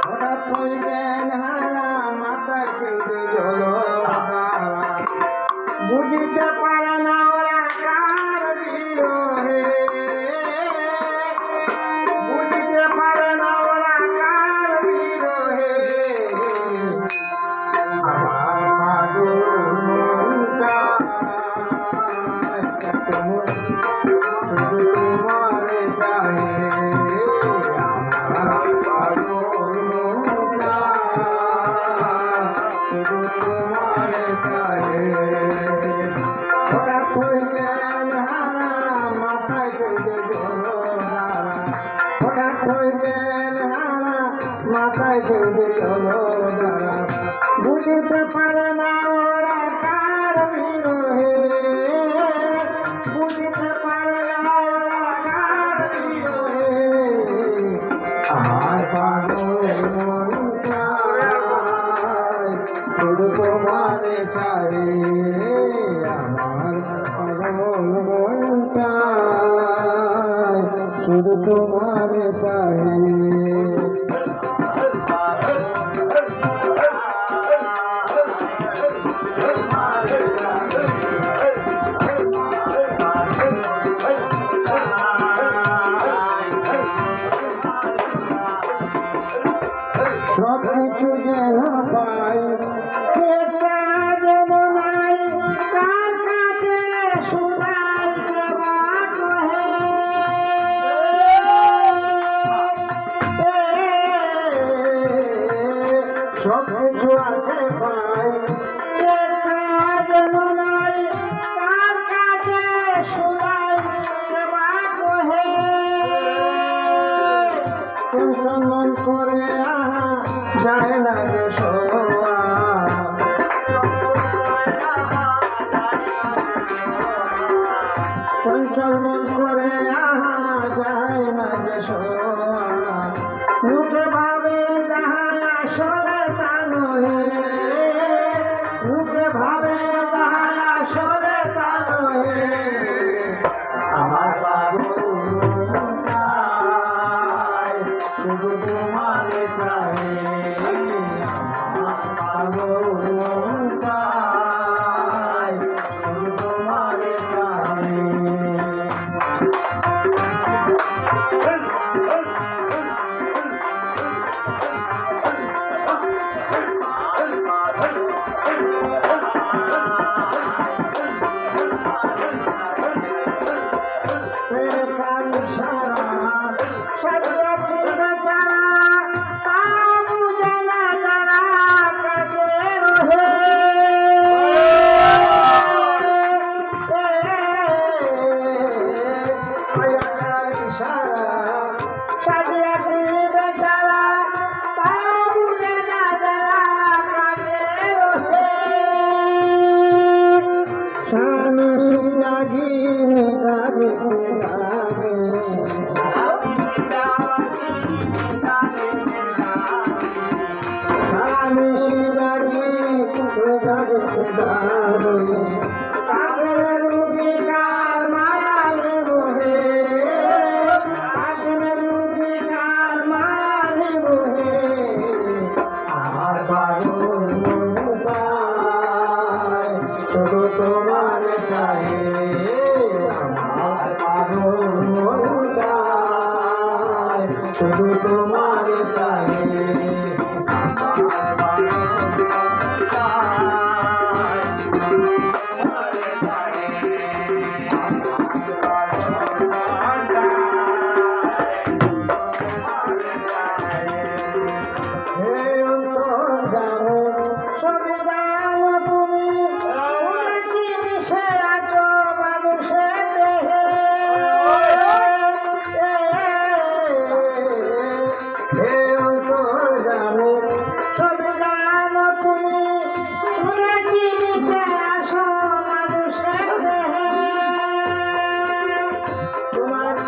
হঠাৎ হইলেন হারা মাথায় কেঁদে গেল বুঝিতে পারে না ওরা কার বিরহে বুঝিতে পারে না ওরা কার বিরহে আমার পাগল মনটা শুধু তোমারে চাহে আমার পাগল মনটা শুধু তোমারে চাহে হঠাৎ হইলেন হারা মাথায় কেঁদে গেল হঠাৎ হইলেন হারা মাথায় কেঁদে গেল বুঝিতে পারে না ওরা কার বিরহে বুঝিতে পারে না ওরা কার বিরহে আমার পাগল মনটা শুধু তোমারে চাই আমার পাগল মনটা শুধু তোমারে চাই সব কিছু যেন পাই পেটা দেব নাই কার কাছে শুনাই দেবা কহে সব কিছু আছে পাই পেটা দেব নাই কার কাছে শুনাই দেবা কহে টেনশন মন করে আহা যায় না যে শোয়া টেনশন মন করে আহা যায় না যে শোয়া মুখে ভাবে যাহা আসলে তা নহে মুখে ভাবে যাহা আসলে তা নহে আমার পাগল শুধু তোমারে চাহে আমার পাগল মনটা শুধু তোমারে চাহে শুধু তোমারে চাহে আমার পাগল মনটা শুধু তোমারে চাহে তোমার